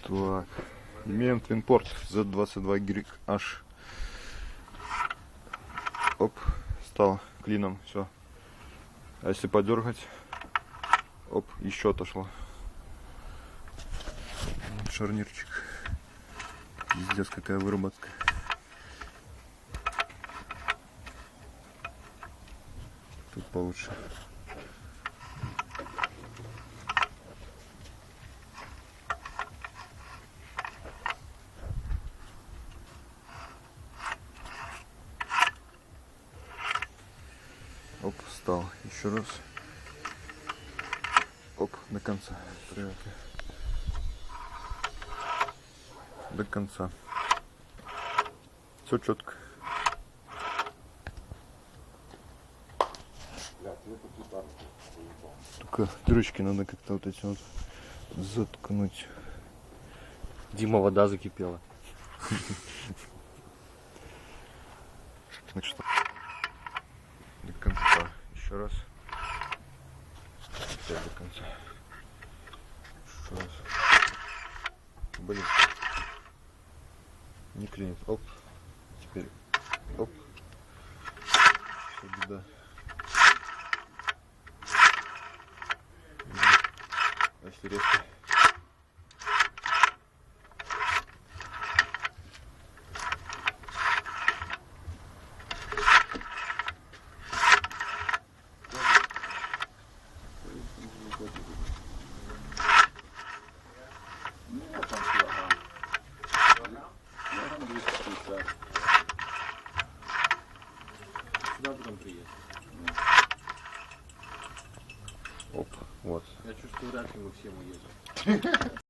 Так, имеем твинпорт Z22YH. Оп, стал клином, все. А если подергать, оп, еще отошло. Шарнирчик. Пиздец, какая выработка. Тут получше. Оп, встал. Еще раз. Оп, до конца. Привыкли. До конца. Все четко. Только дырочки надо как-то вот эти вот заткнуть. Дима, вода закипела. Так что до конца. Еще раз. Опять до конца. Еще раз. Блин. Не клинит. Оп. Теперь. Оп. Все, беда. А если резко? Оп, вот. Я чувствую, вряд ли мы всем уедем.